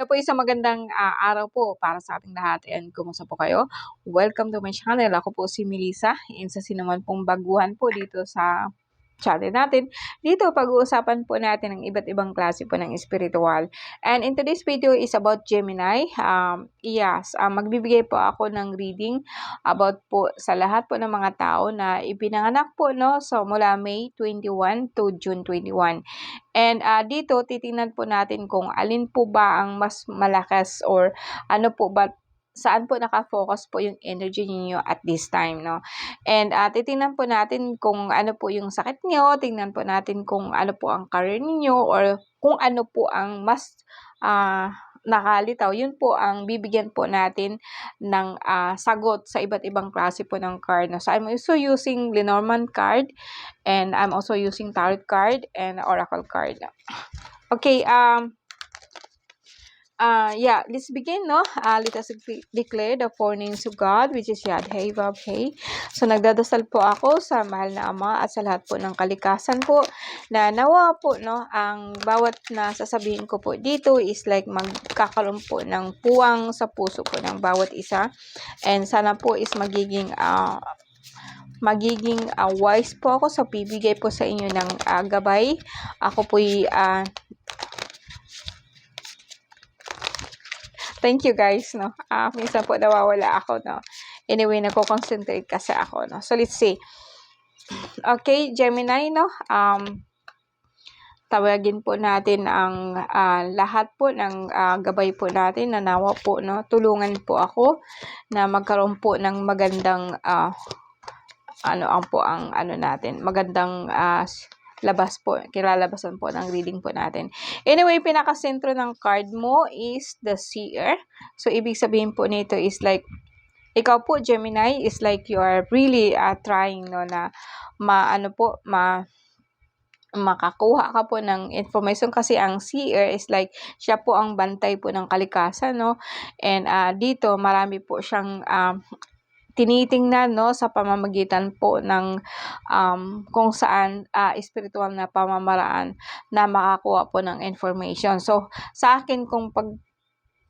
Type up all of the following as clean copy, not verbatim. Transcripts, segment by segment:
Ito po isang magandang araw po para sa ating lahat and kumusta po kayo? Welcome to my channel. Ako po si Melissa and sa sinuman pong baguhan po dito sa channel natin. Dito pag-uusapan po natin ang iba't ibang klase po ng spiritual. And in today's video is about Gemini. Magbibigay po ako ng reading about po sa lahat po ng mga tao na ipinanganak po no so mula May 21 to June 21. And dito titingnan po natin kung alin po ba ang mas malakas or ano po ba saan po naka-focus po yung energy niyo at this time, no? And titingnan po natin kung ano po yung sakit niyo, tingnan po natin kung ano po ang career niyo or kung ano po ang mas nakalitaw. Yun po ang bibigyan po natin ng sagot sa iba't ibang klase po ng card. No? So I'm also using Lenormand card and I'm also using tarot card and oracle card. Okay, let's begin, no? Let us declare the four names of God, which is Yad, Hey, Vav, Hey. So, nagdadasal po ako sa mahal na Ama at sa lahat po ng kalikasan po na nawa po, no? Ang bawat na sasabihin ko po dito is like magkakaroon po ng puwang sa puso po ng bawat isa. And sana po is magiging wise po ako sa bibigay po sa inyo ng gabay. Ako po'y thank you guys, no. Minsan po nawawala ako, no. Anyway, nagko-concentrate kasi ako, no. So let's see. Okay, Gemini, no. Tawagin po natin ang lahat po ng gabay po natin na nawa po, no. Tulungan po ako na magkaroon po ng magandang magandang labas po, kilalabasan po ng reading po natin. Anyway, pinakasentro ng card mo is the Seer. So, ibig sabihin po nito is like, ikaw po, Gemini, is like you are really trying, no, na makakuha ka po ng information kasi ang Seer is like, siya po ang bantay po ng kalikasan, no? And dito, marami po siyang tinitingnan, no, sa pamamagitan po ng kung saan spiritual na pamamaraan na makakuha po ng information. So, sa akin, kung pag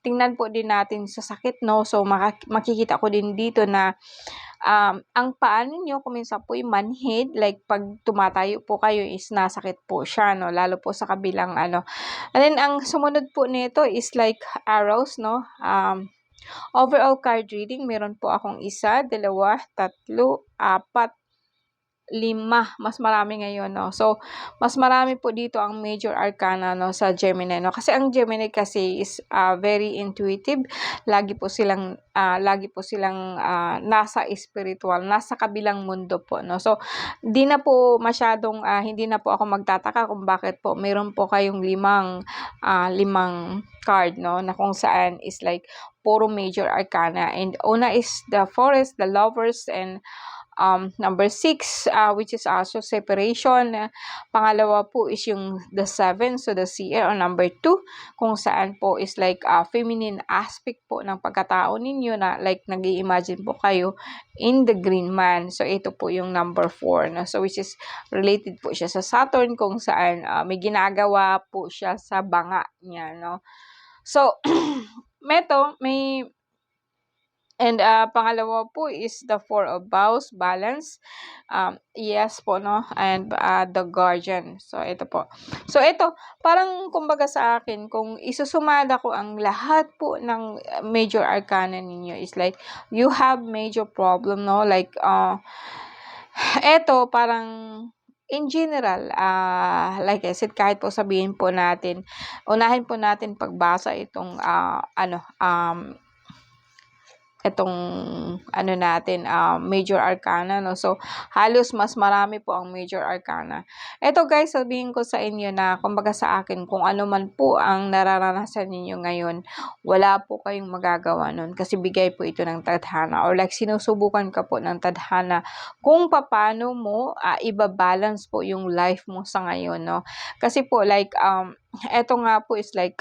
tingnan po din natin sa sakit, no, so makikita ko din dito na ang paa ninyo kung minsan po yung manhid, like pag tumatayo po kayo is nasakit po siya, no, lalo po sa kabilang And then, ang sumunod po nito is like arrows, no, overall card reading, meron po akong 1, 2, 3, 4, 5. Mas marami ngayon, no? So, mas marami po dito ang major arcana, no, sa Gemini, no? Kasi ang Gemini kasi is very intuitive. Lagi po silang nasa spiritual, nasa kabilang mundo po, no? So, hindi na po ako magtataka kung bakit po meron po kayong 5 card, no, na kung saan is like puro major arcana. And una is the Forest, the Lovers, and number 6, which is also separation. Pangalawa po is yung the 7, so the Seer, or number 2, kung saan po is like feminine aspect po ng pagkatao ninyo na like nag-i-imagine po kayo in the green man. So ito po yung number 4, no? So which is related po siya sa Saturn, kung saan may ginagawa po siya sa banga niya, no? So And pangalawa po is the 4 of Vows, balance. Yes po, no? And the Guardian. So, ito po. So, ito, parang kumbaga sa akin, kung isusumada ko ang lahat po ng major arcana ninyo is like, you have major problem, no? Like, ito, parang in general, like I said, kahit po sabihin po natin, unahin po natin pagbasa itong major arcana, no? So, halos mas marami po ang major arcana. Ito guys, sabihin ko sa inyo na, kumbaga sa akin, kung ano man po ang nararanasan ninyo ngayon, wala po kayong magagawa nun kasi bigay po ito ng tadhana, or like sinusubukan ka po ng tadhana kung paano mo ibabalance po yung life mo sa ngayon, no? Kasi po like eto nga po is like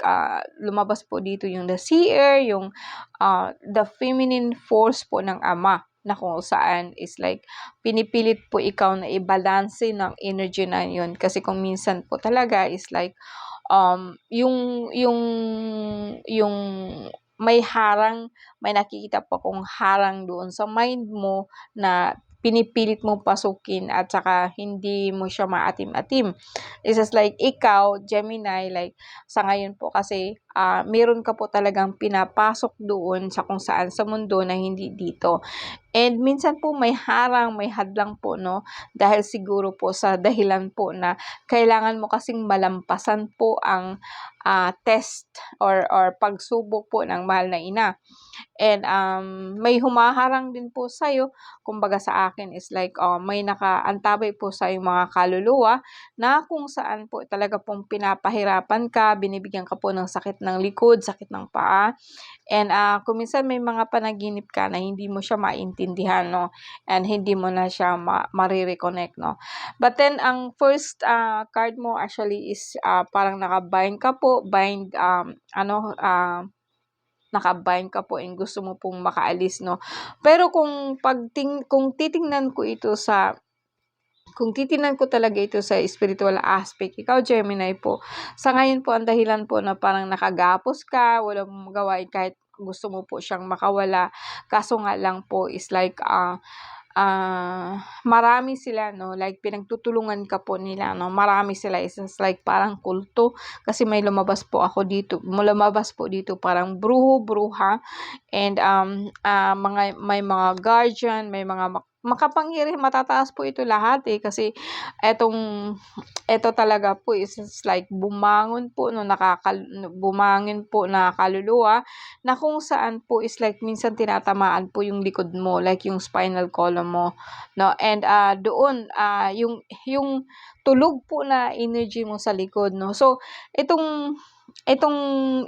lumabas po dito yung the Seer, yung the feminine force po ng Ama, na kung saan is like pinipilit po ikaw na i-balance ng energy na yun. Kasi kung minsan po talaga is like yung may nakikita po akong harang doon sa mind mo na pinipilit mong pasukin at saka hindi mo siya maatim-atim. It's just like ikaw, Gemini, like sa ngayon po kasi meron ka po talagang pinapasok doon sa kung saan sa mundo na hindi dito. And minsan po may harang, may hadlang po, no? Dahil siguro po sa dahilan po na kailangan mo kasing malampasan po ang test or pagsubok po ng mahal na ina. And may humaharang din po sa'yo. Kumbaga sa akin is like may nakaantabay po sa yung mga kaluluwa na kung saan po talaga pong pinapahirapan ka, binibigyan ka po ng sakit ng likod, sakit ng paa. And kung minsan may mga panaginip ka na hindi mo siya maintindihan, no? And hindi mo na siya marireconnect, no? But then, ang first card mo actually is parang nakabind ka po, nakabind ka po and gusto mo pong makaalis, no? Pero kung titingnan ko talaga ito sa spiritual aspect, ikaw Gemini po, sa ngayon po ang dahilan po na parang nakagapos ka, wala mong magawa kahit gusto mo po siyang makawala. Kaso nga lang po is like marami sila, no? Like pinagtutulungan ka po nila, no? Marami sila. It's like parang kulto kasi may lumabas po dito parang bruha and may mga guardian, may mga makapangyarihan, matataas po ito lahat kasi eto talaga po is like bumangon po bumangin po na kaluluwa na kung saan po is like minsan tinatamaan po yung likod mo, like yung spinal column mo, no? And doon yung tulog po na energy mo sa likod, no? So itong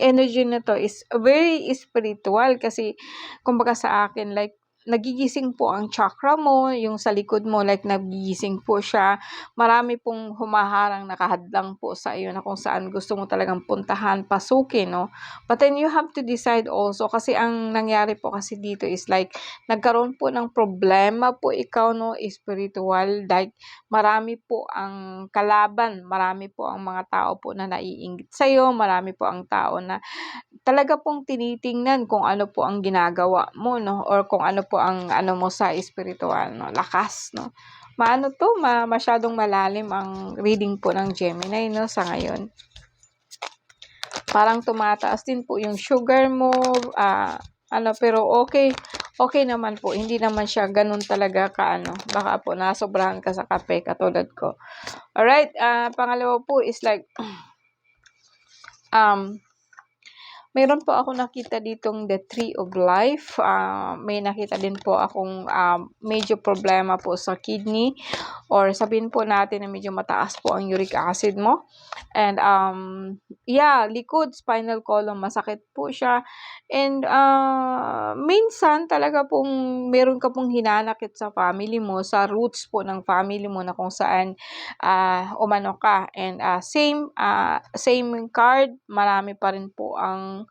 energy na to is very spiritual kasi kumbaga sa akin like nagigising po ang chakra mo, yung sa likod mo, like nagigising po siya. Marami pong humaharang, nakahadlang po sa iyo na kung saan gusto mo talagang puntahan, pasukin, no? But then you have to decide also kasi ang nangyari po kasi dito is like nagkaroon po ng problema po ikaw, no? Spiritual, like marami po ang kalaban, marami po ang mga tao po na naiinggit sa'yo, marami po ang tao na talaga pong tinitingnan kung ano po ang ginagawa mo, no? Or kung ano po ang ano mo sa spiritual, no? Lakas, no? Masyadong malalim ang reading po ng Gemini, no? Sa ngayon. Parang tumataas din po yung sugar mo, pero okay naman po. Hindi naman siya ganun talaga baka po nasobrahan ka sa kape katulad ko. Alright, pangalawa po is like, meron po ako nakita ditong the Tree of Life. May nakita din po akong medyo problema po sa kidney or sabihin po natin na medyo mataas po ang uric acid mo. And likod, spinal column, masakit po siya. And minsan talaga pong meron ka pong hinanakit sa family mo, sa roots po ng family mo na kung saan umano ka. And same card, marami pa rin po ang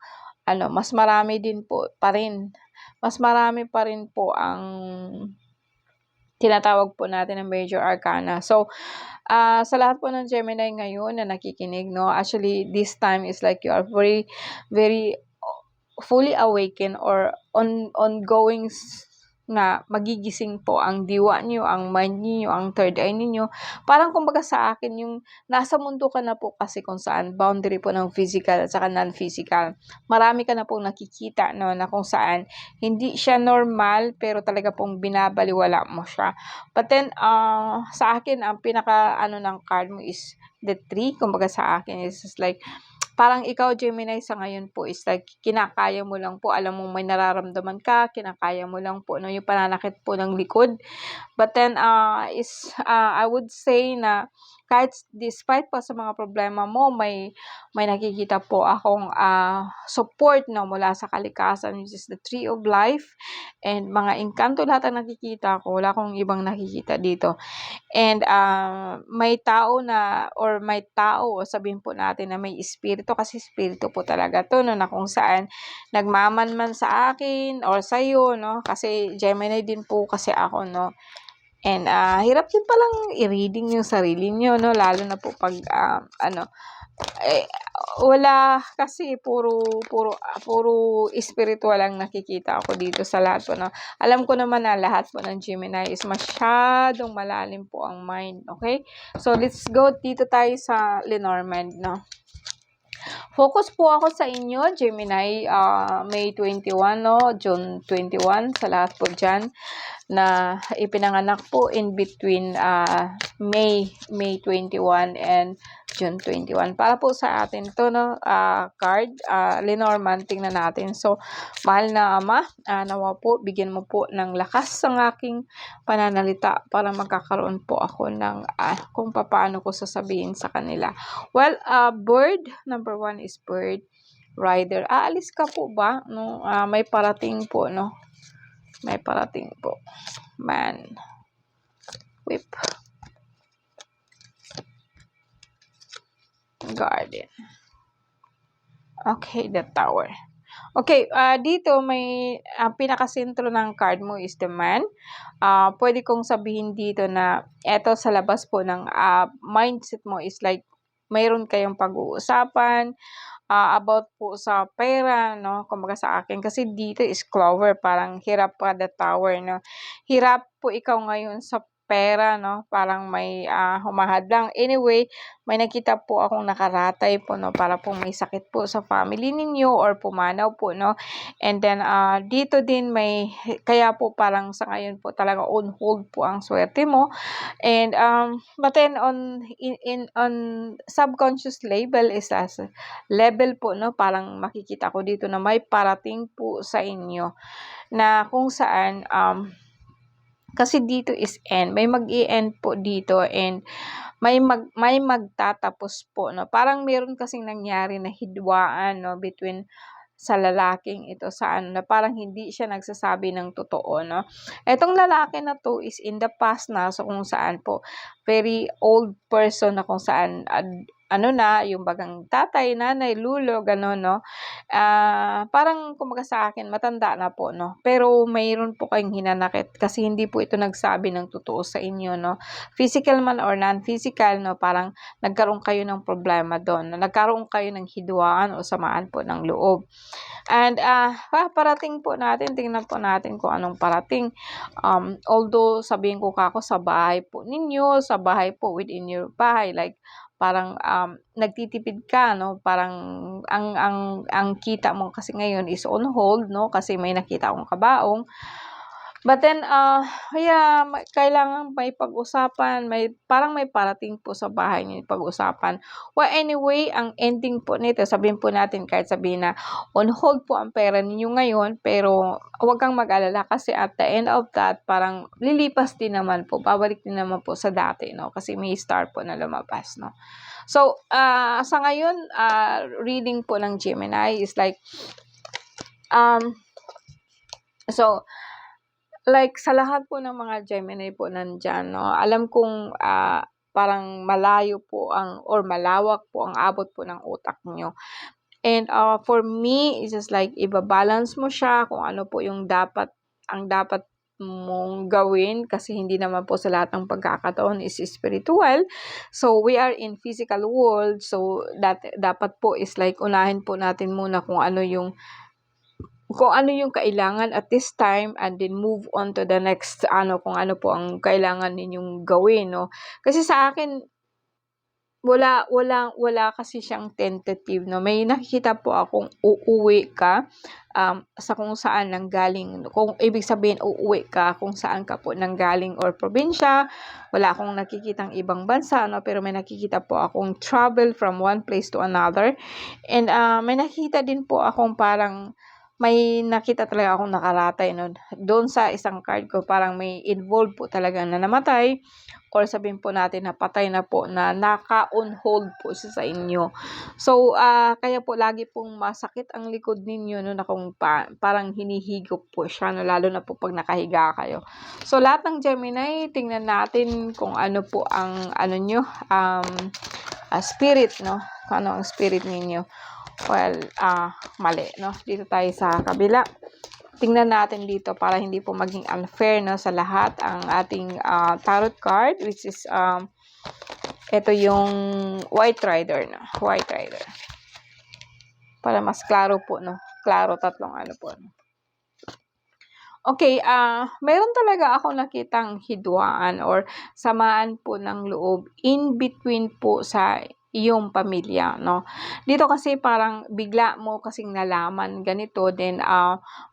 mas marami pa rin po ang tinatawag po natin ng major arcana. So, sa lahat po ng Gemini ngayon na nakikinig, no, actually, this time is like you are very, very fully awakened or ongoing na magigising po ang diwa niyo, ang mind niyo, ang third eye niyo. Parang kumbaga sa akin, yung nasa mundo ka na po kasi kung saan boundary po ng physical at saka non-physical. Marami ka na pong nakikita, no, na kung saan hindi siya normal pero talaga pong binabaliwala mo siya. But then, sa akin, ang pinaka ng card mo is the 3. Kumbaga sa akin is just like, parang ikaw, Gemini, sa ngayon po is like, kinakaya mo lang po, alam mo may nararamdaman ka, kinakaya mo lang po, no, yung pananakit po ng likod. But then, I would say na, kahit despite pa sa mga problema mo, may nakikita po akong support, no, mula sa kalikasan, which is the Tree of Life. And mga engkanto lahat ang nakikita ko, wala akong ibang nakikita dito. And may tao o sabihin po natin na may espiritu, kasi espiritu po talaga to, no, na kung saan nagmamanman sa akin or sa iyo, no, kasi Gemini din po kasi ako, no. And hirap din palang i-reading yung sarili niyo, no, lalo na po pag Eh, wala kasi puro spiritual ang nakikita ako dito sa lahat po, 'no. Alam ko naman na lahat po ng Gemini is masyadong malalim po ang mind, okay? So, let's go dito tayo sa Lenormand, 'no. Focus po ako sa inyo, Gemini, May 21, no, June 21, sa lahat po dyan na ipinanganak po in between May 21 and June 21. Para po sa atin to, no, card, Lenormand, tingnan natin. So, mahal na Ama, nawa po, bigyan mo po ng lakas ang aking pananalita para magkakaroon po ako ng kung paano ko sasabihin sa kanila. Well, bird, number 1 is bird rider. Aalis ka po ba? No? May parating po, no? May parating po. Man. Whip. Garden. Okay, the tower. Okay, dito may pinakasentro ng card mo is the man. Pwede kong sabihin dito na eto sa labas po ng mindset mo is like mayroon kayong pag-uusapan about po sa pera, no? Kumbaga sa akin kasi dito is clover, parang hirap pa the tower, no? Hirap po ikaw ngayon sa pera, no? Parang may humahadlang. Anyway, may nakita po akong nakaratay po, no? Para po may sakit po sa family ninyo or pumanaw po, no? And then dito din may kaya po parang sa ngayon po talaga on hold po ang swerte mo. And but then on subconscious level po, no, parang makikita ko dito na may parating po sa inyo na kung saan kasi dito is end, may mag-i-end po dito and may magtatapos po, no. Parang meron kasing nangyari na hidwaan, no, between sa lalaking ito sa na parang hindi siya nagsasabi ng totoo, no. Etong lalaki na to is in the past na, so kung saan po very old person na kung saan na, yung bagang tatay, nanay, lulo, gano'n, no. Parang kumbaga sa akin matanda na po, no. Pero mayroon po kayong hinanakit kasi hindi po ito nagsabi ng totoo sa inyo, no. Physical man or non-physical, no, parang nagkaroon kayo ng problema doon, nagkaroon kayo ng hidwaan o samaan po ng loob. And parating po natin, tingnan po natin kung anong parating. Although sabihin ko kako sa bahay po ninyo, sa bahay po within your bahay, like parang nagtitipid ka, no, parang ang kita mo kasi ngayon is on hold, no, kasi may nakita akong kabaong. But then, kailangan may pag-usapan, parang may parating po sa bahay niyo pag-usapan. Well, anyway, ang ending po nito, sabihin po natin kahit sabihin na on hold po ang pera ninyo ngayon, pero huwag kang mag-alala kasi at the end of that, parang lilipas din naman po, babalik din naman po sa dati, no? Kasi may star po na lumabas, no? So, sa ngayon, reading po ng Gemini is like, so, like sa lahat po ng mga Gemini po nandyan, no, alam kong parang malayo po or malawak po ang abot po ng utak nyo. And for me, it's just like iba-balance mo siya kung ano po yung dapat mong gawin kasi hindi naman po sa lahat ng pagkakataon is spiritual. So, we are in physical world. So, dapat po is like unahin po natin muna kung ano yung kailangan at this time and then move on to the next kung ano po ang kailangan ninyong gawin, no. Kasi sa akin wala kasi siyang tentative, no. May nakikita po akong uuwi ka sa kung saan nanggaling, kung ibig sabihin uuwi ka kung saan ka po nanggaling or probinsya. Wala akong nakikitang ibang bansa, no, pero may nakikita po akong travel from one place to another. And may nakikita din po akong parang may nakita talaga akong nakaratay, no, doon sa isang card ko, parang may involved po talaga na namatay or sabihin po natin na patay na po, na naka-on hold po siya sa inyo. So, kaya po lagi pong masakit ang likod ninyo, no, na kung parang hinihigop po siya, no, lalo na po pag nakahiga kayo. So, lahat ng Gemini, tingnan natin kung ano po ang spirit, no, kung ano ang spirit ninyo. Well, mali, no? Dito tayo sa kabila. Tingnan natin dito para hindi po maging unfair, no, sa lahat ang ating tarot card, which is Ito yung White Rider na. White Rider. Para mas klaro po, no? Klaro, tatlong ano po. Okay, meron talaga akong nakitang hidwaan or samaan po ng loob in between po sa iyong pamilya, no? Dito kasi parang bigla mo kasing nalaman ganito, then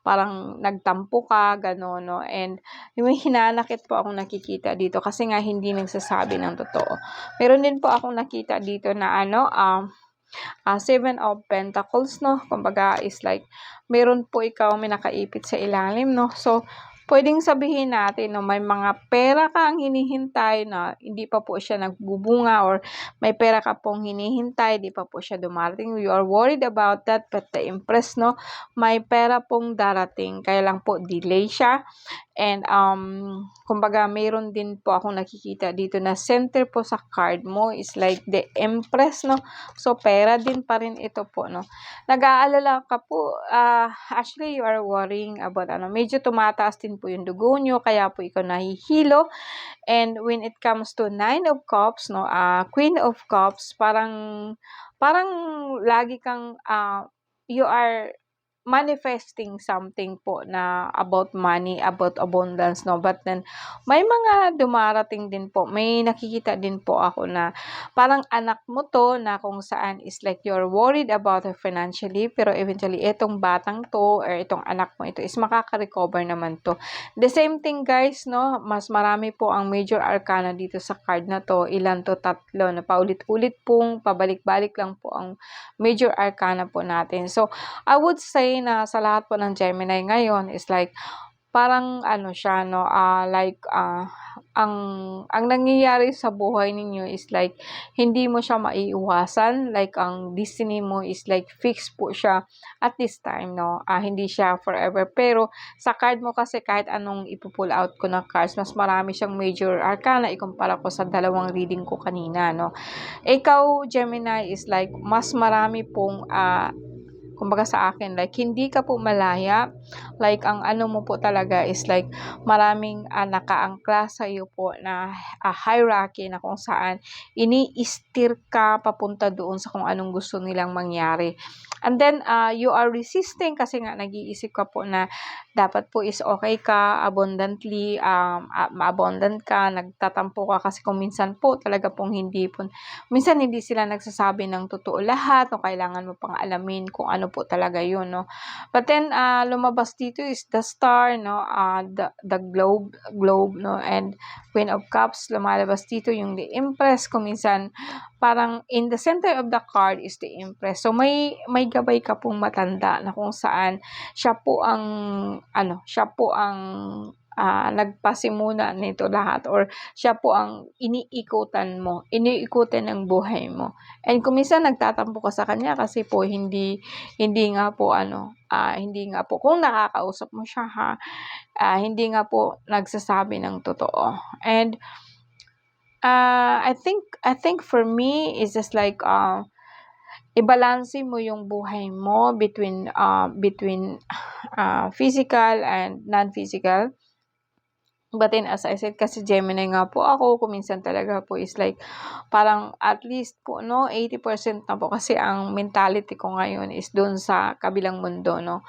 parang nagtampo ka, gano'n, no? And may hinanakit po akong nakikita dito kasi nga hindi nagsasabi ng totoo. Meron din po akong nakita dito na Seven of Pentacles, no? Kumbaga is like, meron po ikaw may nakaipit sa ilalim, no? So, pwedeng sabihin natin, no, may mga pera ka ang hinihintay na hindi pa po siya nagbubunga, or may pera ka pong hinihintay, di pa po siya dumarating. You are worried about that, but the Empress, no, may pera pong darating, kaya lang po delay siya. And kumbaga mayroon din po akong nakikita dito na center po sa card mo is like the Empress, no? So pera din pa rin ito po, no? Nag-aalala ka po, actually you are worrying about medyo tumataas din po yung dugo nyo, kaya po ikaw nahihilo. And when it comes to Nine of Cups, no, Queen of Cups, parang lagi kang you are manifesting something po na about money, about abundance, no? But then, may mga dumarating din po. May nakikita din po ako na parang anak mo to na kung saan is like you're worried about her financially, pero eventually, itong batang to or itong anak mo ito is makaka-recover naman to. The same thing, guys, no? Mas marami po ang major arcana dito sa card na to. Ilan to? Tatlo. Na paulit-ulit pong pabalik-balik lang po ang major arcana po natin. So, I would say na sa lahat po ng Gemini ngayon is like parang siya, no, ang nangyayari sa buhay ninyo is like hindi mo siya maiiwasan, like ang destiny mo is like fixed po siya at this time, no. Hindi siya forever, pero sa card mo kasi kahit anong ipo-pull out ko na cards, mas marami siyang major arcana ikumpara ko sa dalawang reading ko kanina, no. Ikaw, Gemini, is like mas marami pong kumbaga sa akin, like, hindi ka po malaya. Like, ang ano mo po talaga is like, maraming nakaangkla sa iyo po na hierarchy na kung saan ini-steer ka papunta doon sa kung anong gusto nilang mangyari. And then, you are resisting kasi nga nag-iisip ka po na dapat po is okay ka, abundantly, ma-abundant ka, nagtatampo ka kasi kung minsan po talaga pong minsan hindi sila nagsasabi ng totoo lahat, o kailangan mo pang alamin kung ano po talaga yun, no. But then, lumabas dito is the Star, no, the globe, no, and Queen of Cups, lumalabas dito yung the Empress. Kung minsan, parang in the center of the card is the Empress. So, may gabay ka pong matanda na kung saan siya po ang nagpasimuna nito lahat, or siya po ang iniikutan ng buhay mo. And kung minsan nagtatampo ka sa kanya kasi po hindi nga po kung nakakausap mo siya, hindi nga po nagsasabi ng totoo. And I think for me is just like i-balanse mo yung buhay mo between physical and non-physical. But then, as I said, kasi Gemini nga po ako, kuminsan talaga po is like, parang at least po, no, 80% na po kasi ang mentality ko ngayon is doon sa kabilang mundo, no.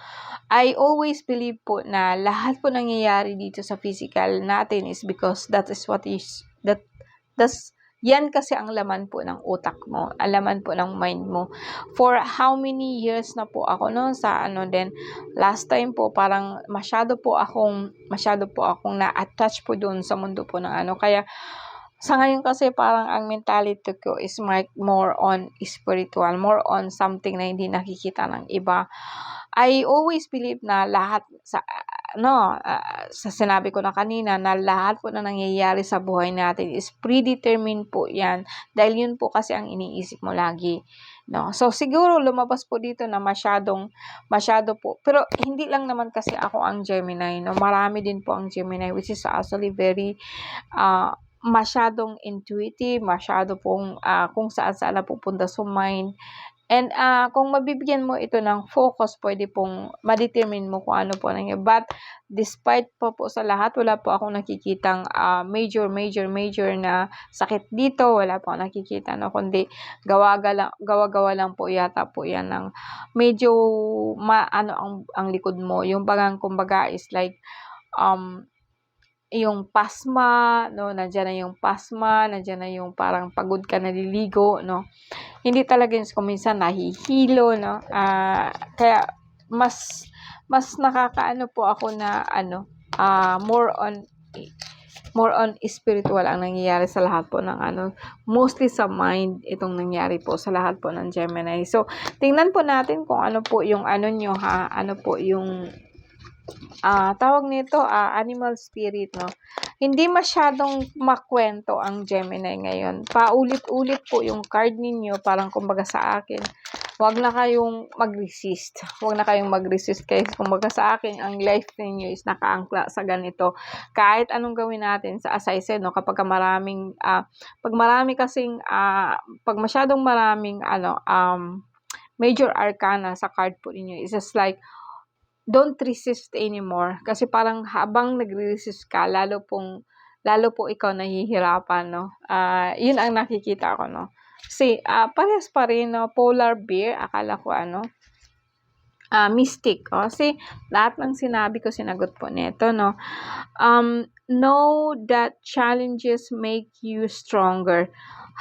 I always believe po na lahat po nangyayari dito sa physical natin is because yan kasi ang laman po ng utak mo, ang laman po ng mind mo. For how many years na po ako no sa then last time po parang masyado po akong na-attach po doon sa mundo po ng kaya sa ngayon kasi parang ang mentality ko is more on spiritual, more on something na hindi nakikita ng iba. I always believe na lahat sa sinabi ko na kanina na lahat po na nangyayari sa buhay natin is predetermined po yan. Dahil yun po kasi ang iniisip mo lagi. No? So, siguro lumabas po dito na masyado po. Pero, hindi lang naman kasi ako ang Gemini. No? Marami din po ang Gemini, which is actually very, masyadong intuitive, masyado pong kung saan na pupunta sa mind. And kung mabibigyan mo ito ng focus, pwede pong ma-determine mo kung ano po nangyari. But despite po sa lahat, wala po akong nakikitang major na sakit dito. Wala po akong nakikita, no? Kundi gawa-gawa lang po yata po yan ng medyo ang likod mo. Yung kumbaga is like yung pasma, no? Nandiyan na yung pasma, nandiyan na yung parang pagod ka naliligo, no? Hindi talaga yung minsan nahihilo, no? Kaya mas nakakaano po ako na more on spiritual ang nangyayari sa lahat po ng mostly sa mind itong nangyari po sa lahat po ng Gemini. So, tingnan po natin kung ano po yung nyo, ha? Ano po yung tawag nito, animal spirit, no? Hindi masyadong makwento ang Gemini ngayon. Paulit-ulit po yung card ninyo, parang kumbaga sa akin, wag na kayong mag-resist. Wag na kayong mag-resist kasi kumbaga sa akin, ang life ninyo is nakaangkla sa ganito. Kahit anong gawin natin, as I said, no, pag masyadong maraming major arcana sa card po ninyo, it's just like don't resist anymore. Kasi parang habang nagre-resist ka, lalo po ikaw nahihirapan, no? Yun ang nakikita ko, no? Kasi, parehas pa rin, no? Polar bear, akala ko, mystic. Kasi, lahat ng sinabi ko, sinagot po nito, no? Know that challenges make you stronger.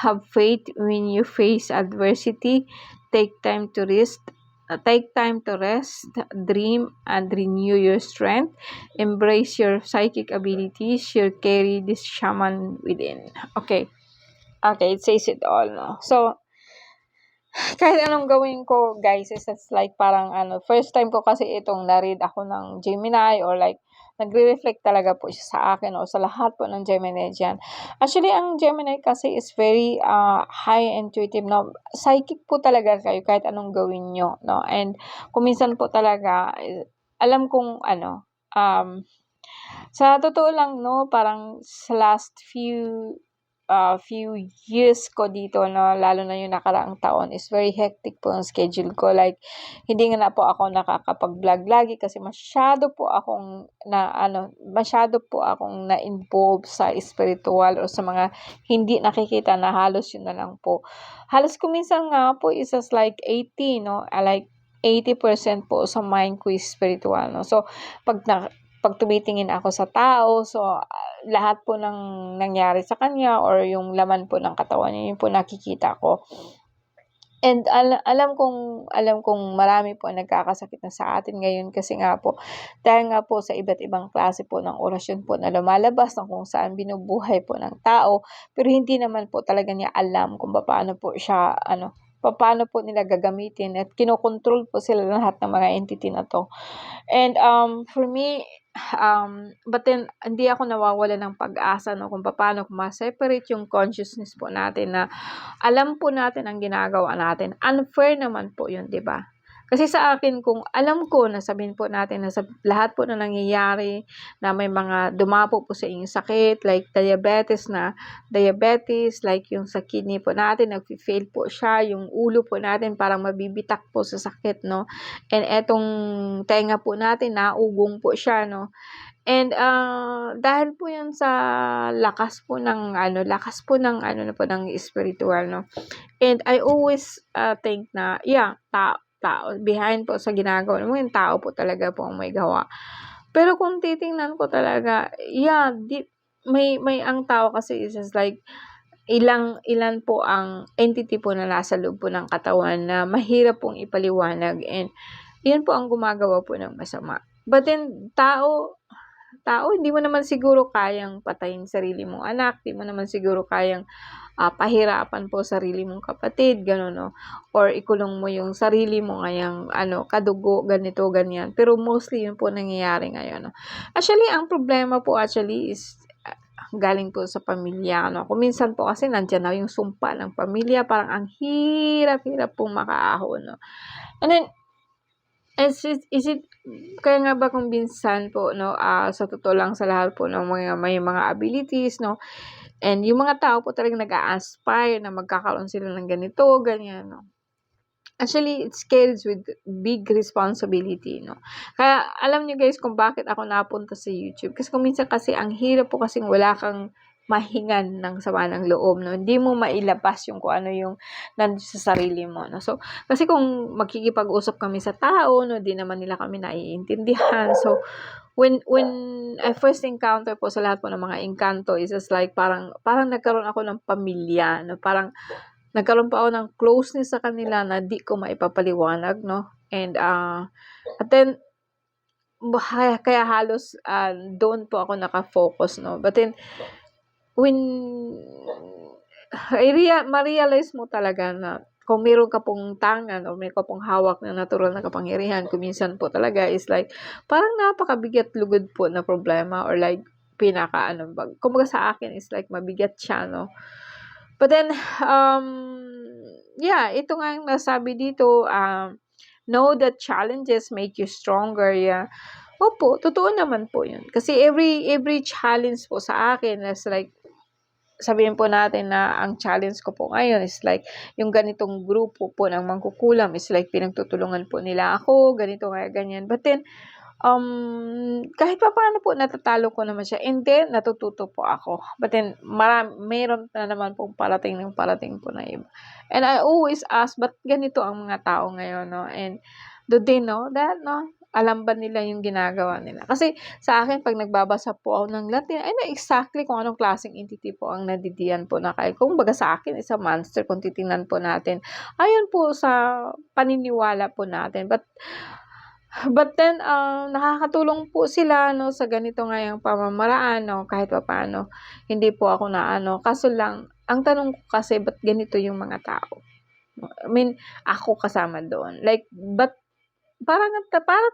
Have faith when you face adversity. Take time to rest, dream, and renew your strength. Embrace your psychic abilities. You carry this shaman within. Okay, it says it all, no? So, kahit anong gawin ko, guys, is like parang first time ko kasi itong na-read ako ng Gemini, or like nagre-reflect talaga po siya sa akin o sa lahat po ng Gemini dyan. Actually, ang Gemini kasi is very high intuitive, no? Psychic po talaga kayo kahit anong gawin nyo, no? And kuminsan po talaga, alam kong sa totoo lang, no, parang sa last few years ko dito, no, lalo na yung nakaraang taon, is very hectic po ang schedule ko. Like, hindi nga na po ako nakakapag-vlog lagi kasi masyado po akong na-involve sa spiritual o sa mga hindi nakikita na halos yun na lang po. Halos kuminsan nga po is just like 80, no, like 80% po sa mind ko is spiritual, no. So, pag tumitingin ako sa tao, so lahat po ng nangyari sa kanya or yung laman po ng katawan niya, yun po nakikita ko. And alam kong marami po nagkakasakit na sa atin ngayon kasi nga po, dahil nga po sa iba't ibang klase po ng orasyon po na lumalabas na kung saan binubuhay po ng tao, pero hindi naman po talaga niya alam kung paano po siya, paano po nila gagamitin, at kinokontrol po sila lahat ng mga entity na to. And for me, but then hindi ako nawawala ng pag-asa, no, kung paano ma-separate yung consciousness po natin na alam po natin ang ginagawa natin. Unfair naman po yun, 'di ba? Kasi sa akin, kung alam ko na sabihin po natin na sa lahat po na nangyayari, na may mga dumapo po sa inyong sakit, like diabetes, like yung sa kidney po natin, nag-fail po siya, yung ulo po natin parang mabibitak po sa sakit, no? And etong tenga po natin, naugong po siya, no? And dahil po yan sa lakas po ng ng spiritual, no? And I always think na, tao behind po sa ginagawa mo, yung tao po talaga po ang may gawa. Pero kung titingnan ko talaga, may ang tao kasi is just like ilan po ang entity po na nasa loob po ng katawan na mahirap pong ipaliwanag, and yun po ang gumagawa po ng masama. But then, tao, hindi mo naman siguro kayang patayin sarili mong anak, hindi mo naman siguro kayang pahirapan po sarili mong kapatid, gano'n, no? Or ikulong mo yung sarili mo ngayang kadugo, ganito, ganyan. Pero mostly yun po nangyayari ngayon, no? Actually, ang problema po is galing po sa pamilya, no? Kuminsan po kasi nandiyan na yung sumpa ng pamilya, parang ang hirap pong makaahon, no? And then, is it kaya nga ba kung minsan po, no, sa totoo lang, sa lahat po ng may mga abilities, no, and yung mga tao po talagang nag-a-aspire na magkakaroon sila ng ganito, ganyan, no. Actually, it carries with big responsibility, no? Kaya alam niyo guys kung bakit ako napunta sa YouTube. Kasi kung minsan kasi ang hirap po kasing wala kang mahingan ng sama ng loob, no? Hindi mo mailabas yung kung ano yung nandun sa sarili mo, no? So, kasi kung makikipag-usap kami sa tao, no, di naman nila kami naiintindihan. So, when I first encounter po sa lahat po ng mga engkanto is just like parang nagkaroon ako ng pamilya, no? Parang nagkaroon pa ako ng closeness sa kanila na di ko maipapaliwanag, no? And, at then, kaya halos doon po ako nakafocus, no? But then, when ma-realize mo talaga na kung meron ka pong tangan o meron ka pong hawak na natural na kapangyarihan, kuminsan po talaga is like, parang napakabigat lugod po na problema or like, kumbaga sa akin is like mabigat siya, no? But then, yeah, ito nga yung nasabi dito, know that challenges make you stronger, yeah. Opo, totoo naman po yun. Kasi every challenge po sa akin is like, sabihin po natin na ang challenge ko po ngayon is like, yung ganitong grupo po ng mangkukulam is like, pinagtutulungan po nila ako, ganito kaya ganyan. But then, kahit pa paano po natatalo ko naman siya and then natututo po ako. But then meron na naman pong parating po na iba. And I always ask, ba't ganito ang mga tao ngayon, no? And do they know that, no? Alam ba nila yung ginagawa nila? Kasi sa akin, pag nagbabasa po ako ng Latin, ay na exactly kung anong klaseng entity po ang nadidiyan po na kaya. Kung baga sa akin, is a monster kung titingnan po natin. Ayun po sa paniniwala po natin. But then, nakakatulong po sila, no, sa ganito ngayong pamamaraan, no, kahit papaano. Hindi po ako naano. Kaso lang, ang tanong ko kasi, ba't ganito yung mga tao? I mean, ako kasama doon. Like, ba't parang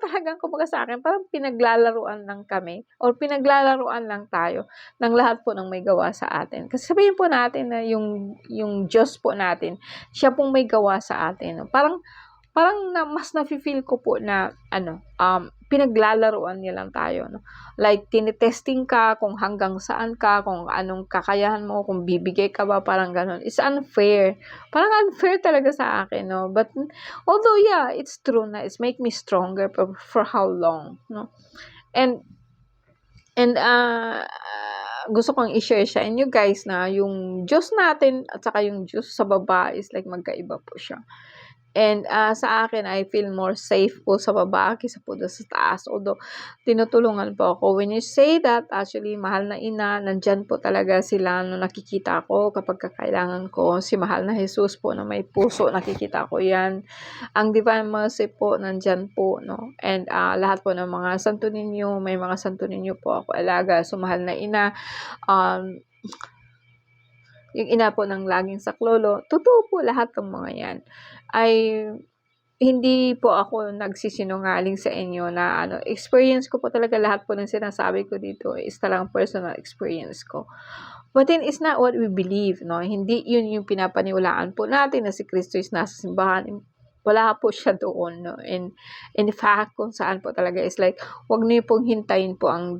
talagang kumbaga sa akin, parang pinaglalaruan lang kami or pinaglalaruan lang tayo ng lahat po ng may gawa sa atin. Kasi sabihin po natin na yung Diyos po natin, siya pong may gawa sa atin. No? Parang mas nafi-feel ko po na pinaglalaruan niya lang tayo, no? Like tinetesting ka kung hanggang saan ka, kung anong kakayahan mo, kung bibigay ka ba, parang gano'n. It's unfair. Parang unfair talaga sa akin, no? But although yeah, it's true na it's make me stronger for how long, no? And gusto kong i-share sa inyo guys na yung Diyos natin at saka yung Diyos sa baba is like magkaiba po siya. And sa akin, I feel more safe po sa baba kaysa po doon sa taas. Although, tinutulungan po ako. When you say that, actually, mahal na ina, nandyan po talaga sila no nakikita ko kapag kakailangan ko. Si mahal na Jesus po na may puso, nakikita ko yan. Ang Divine Mercy po, nandyan po, no? And lahat po ng mga santo ninyo, may mga santo ninyo po ako alaga. So, mahal na ina, yung ina po ng laging saklolo, totoo po lahat ng mga yan. Ay hindi po ako nagsisinungaling sa inyo na experience ko po talaga lahat po ng sinasabi ko dito is talagang personal experience ko. But then, it's not what we believe, no? Hindi yun yung pinapaniwalaan po natin na si Kristo is nasa simbahan. Wala po siya doon, no? And in fact, kung saan po talaga is like, wag niyo pong hintayin po ang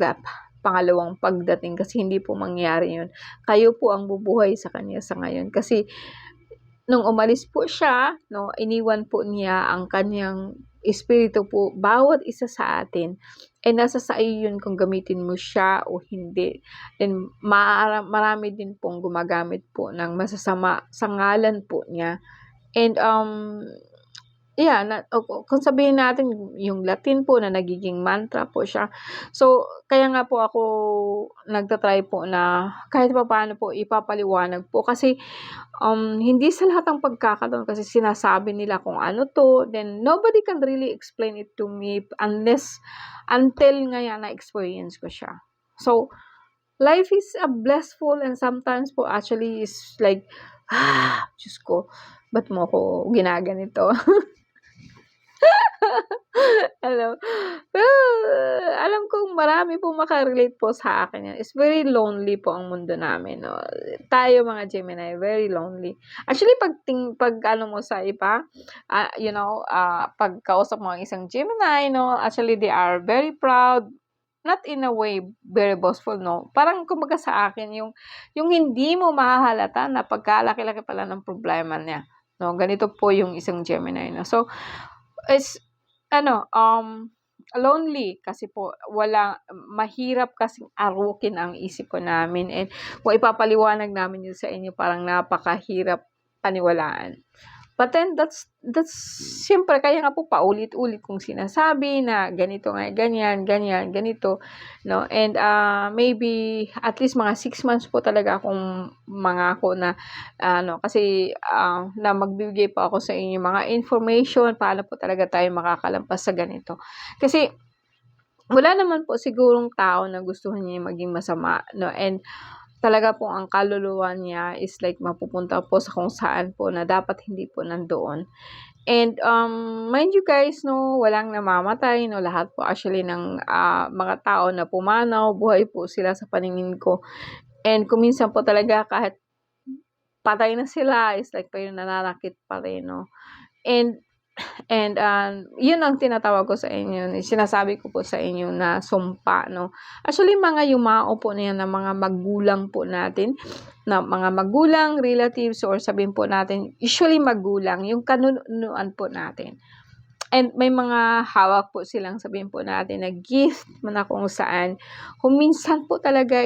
pangalawang pagdating kasi hindi po mangyari yun. Kayo po ang bubuhay sa kanya sa ngayon. Kasi, nung umalis po siya, no, iniwan po niya ang kanyang espiritu po, bawat isa sa atin, nasa sa iyo yun kung gamitin mo siya o hindi. And marami din pong gumagamit po ng masasama sa ngalan po niya. And, yeah, kung sabihin natin yung Latin po na nagiging mantra po siya. So, kaya nga po ako nagta-try po na kahit papaano po ipapaliwanag po kasi hindi sa lahat ng pagkakataon kasi sinasabi nila kung ano to, then nobody can really explain it to me until ngayon na-experience ko siya. So, life is a blissful and sometimes po actually is like, Diyos ko, ba't mo ko ginaganito? Hello. Pero, alam kong marami pong maka-relate po sa akin yan. It's very lonely po ang mundo namin, no? Tayo mga Gemini, very lonely. Actually, pag ano mo sa iba, pag kausap mo ang isang Gemini, no? Actually, they are very proud. Not in a way very boastful, no? Parang kumbaga sa akin, yung hindi mo mahahalata na pagkalaki-laki pala ng problema niya. no? Ganito po yung isang Gemini, no? So, is lonely kasi po mahirap kasing arukin ang isip po namin, and kung ipapaliwanag namin yun sa inyo, parang napakahirap paniwalaan. But then that's siyempre kaya nga po paulit-ulit kong sinasabi na ganito nga, ganyan, ganito, no? And maybe at least mga 6 months po talaga akong mangako na kasi na magbibigay po ako sa inyo mga information paano po talaga tayo makakalampas sa ganito. Kasi wala naman po sigurong tao na gustuhan niya maging masama, no? And talaga po ang kaluluwa niya is like mapupunta po sa kung saan po na dapat hindi po nandoon. And mind you guys, no, walang namamatay, no, lahat po actually ng mga tao na pumanaw, buhay po sila sa paningin ko. And kuminsan po talaga kahit patay na sila, is like pa yung nananakit pa rin, no. And yun ang tinatawag ko sa inyo, sinasabi ko po sa inyo na sumpa, no. Actually, mga yumao po na yan ng mga magulang po natin, na mga magulang, relatives, or sabihin po natin, usually magulang, yung kanunuan po natin. And may mga hawak po silang sabihin po natin na gift na kung saan, kung minsan po talaga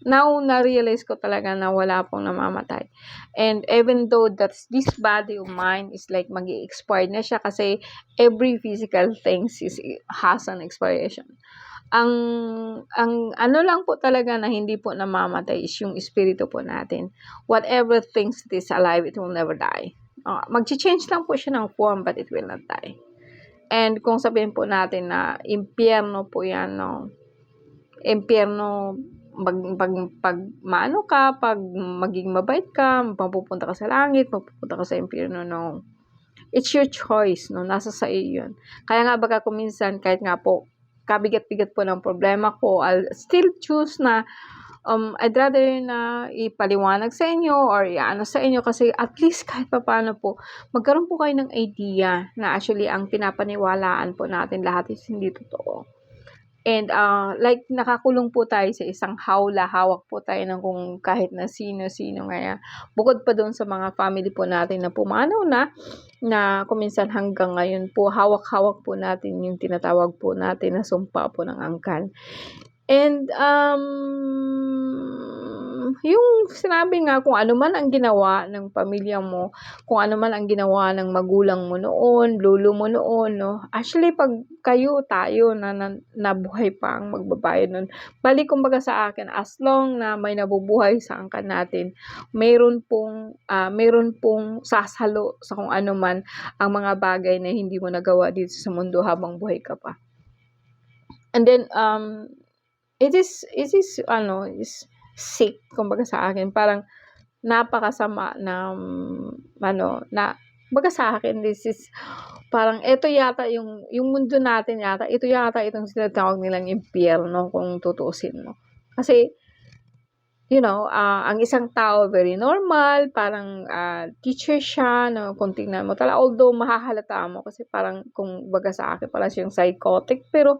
now na-realize ko talaga na wala pong namamatay. And even though that's this body of mine is like mag-i-expired na siya kasi every physical things has an expiration. Ang lang po talaga na hindi po namamatay is yung espiritu po natin. Whatever things that is alive, it will never die. Mag-change lang po siya ng form, but it will not die. And kung sabihin po natin na impyerno po yan, no? Impyerno, pag maano ka, pag maging mabait ka, mapupunta ka sa langit, mapupunta ka sa impyerno, no? It's your choice, no? Nasa sa iyo yun. Kaya nga baga kung minsan, kahit nga po, kabigat-bigat po ng problema ko, I'll still choose na I'd rather na ipaliwanag sa inyo or sa inyo kasi at least kahit papaano po, magkaroon po kayo ng idea na actually ang pinapaniwalaan po natin lahat is hindi totoo. And like nakakulong po tayo sa isang hawla, hawak po tayo ng kung kahit na sino-sino ngayon. Bukod pa doon sa mga family po natin na pumanaw na kuminsan hanggang ngayon po, hawak-hawak po natin yung tinatawag po natin na sumpa po ng angkan. And yung sinabi nga, kung ano man ang ginawa ng pamilya mo, kung ano man ang ginawa ng magulang mo noon, lolo mo noon, no? Actually, pag tayo na nabuhay pa ang magbabayad nun, balik kumbaga sa akin, as long na may nabubuhay sa angkan natin, mayroon pong sasalo sa kung ano man ang mga bagay na hindi mo nagawa dito sa mundo habang buhay ka pa. And then, it is sick kumbaga sa akin, parang napakasama na kumbaga sa akin, this is parang ito yata yung mundo natin yata, ito yata itong sinatawag nilang impyerno kung tutuusin mo. Kasi ang isang tao very normal, parang teacher siya, no, kung tingnan mo talaga, although mahahalata mo kasi parang kung baga sa akin parang siyang psychotic, pero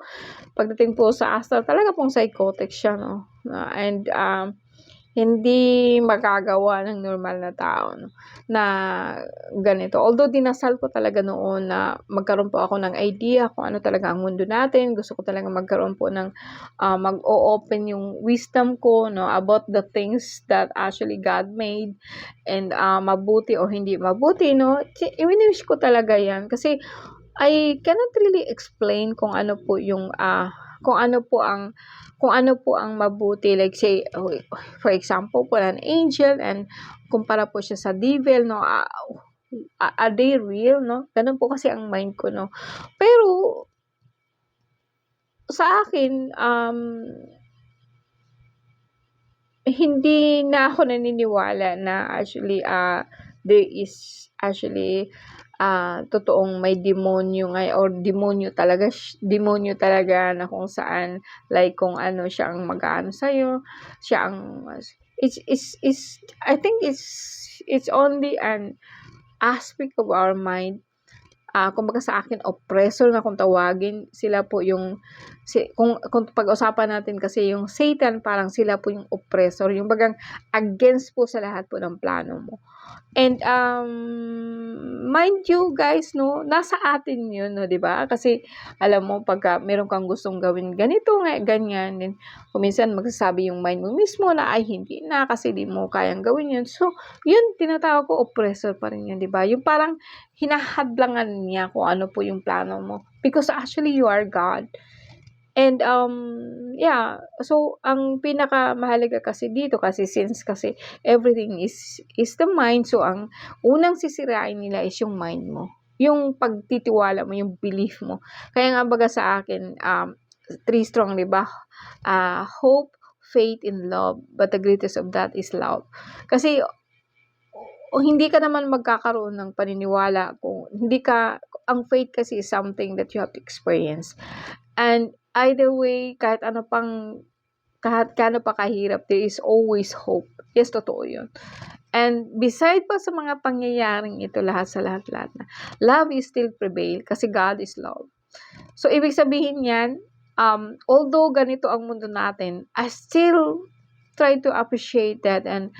pagdating po sa astral talaga pong psychotic siya, no. And hindi magagawa ng normal na tao, no, na ganito. Although dinasal ko talaga noon na magkaroon po ako ng idea kung ano talaga ang mundo natin. Gusto ko talaga magkaroon po ng mag-o-open yung wisdom ko, no, about the things that actually God made, and mabuti o hindi mabuti, no. I-wish ko talaga yan kasi I cannot really explain kung ano po yung kung ano po ang mabuti, like say for example po an angel and kumpara po siya sa devil, no. Are they real, no? Ganun po kasi ang mind ko, no. Pero sa akin hindi na ako naniniwala na actually there is actually totoong may demonyo or demonyo talaga na kung saan, like kung ano siya ang mag-aano sa'yo, siya ang I think it's only an aspect of our mind. Kumbaga sa akin, oppressor na kung tawagin, sila po yung kung pag-usapan natin kasi yung Satan, parang sila po yung oppressor, yung bagang against po sa lahat po ng plano mo. And, mind you guys 'no, nasa atin 'yun 'no, 'di ba? Kasi alam mo pagka meron kang gustong gawin ganito nga, ganyan, then kung minsan magsasabi yung mind mo mismo na, "Ay hindi na kasi di mo kayang gawin 'yun." So, 'yun tinatawag ko oppressor pa rin 'yun, 'di ba? Yung parang hinahadlangan niya kung ano po yung plano mo because actually you are God. And, yeah, so ang pinakamahalaga kasi dito kasi since kasi everything is the mind, so ang unang sisirain nila is yung mind mo, yung pagtitiwala mo, yung belief mo. Kaya nga baga sa akin, 3 strong, 'di ba? Hope, faith, and love, but the greatest of that is love. Kasi o hindi ka naman magkakaroon ng paniniwala kung hindi ka ang faith kasi is something that you have to experience. And either way, kahit gaano pa kahirap, there is always hope. Yes, totoo yun. And beside pa sa mga pangyayaring ito, lahat sa lahat-lahat na, love is still prevail kasi God is love. So, ibig sabihin yan, although ganito ang mundo natin, I still try to appreciate that and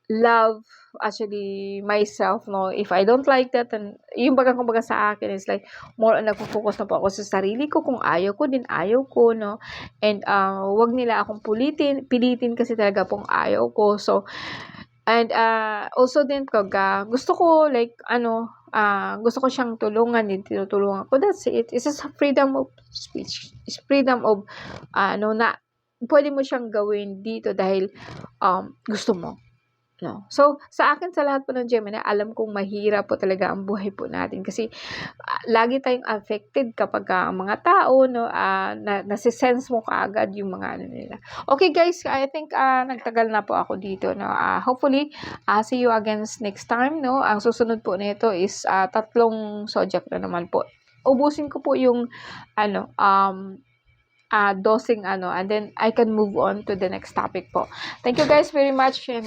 love actually myself, no? If I don't like that, then yung kumbaga sa akin is like more on nagfo-focus na po ako sa sarili ko. Kung ayaw ko din, ayaw ko, no? And wag nila akong pilitin kasi talaga pong ayaw ko. So, and also din pag gusto ko like gusto ko siyang tulungan, din tinutulungan ko. That's it. It's just freedom of speech. It's freedom of na pwede mo siyang gawin dito dahil gusto mo. No. So, sa akin, sa lahat po ng Gemini, alam kong mahirap po talaga ang buhay po natin kasi lagi tayong affected kapag ang mga tao, no, nasisense mo kaagad yung mga ano nila. Okay guys, I think nagtagal na po ako dito. No? Hopefully, see you again next time. No? Ang susunod po nito is 3 subject na naman po. Ubusin ko po yung dosing and then I can move on to the next topic po. Thank you guys very much and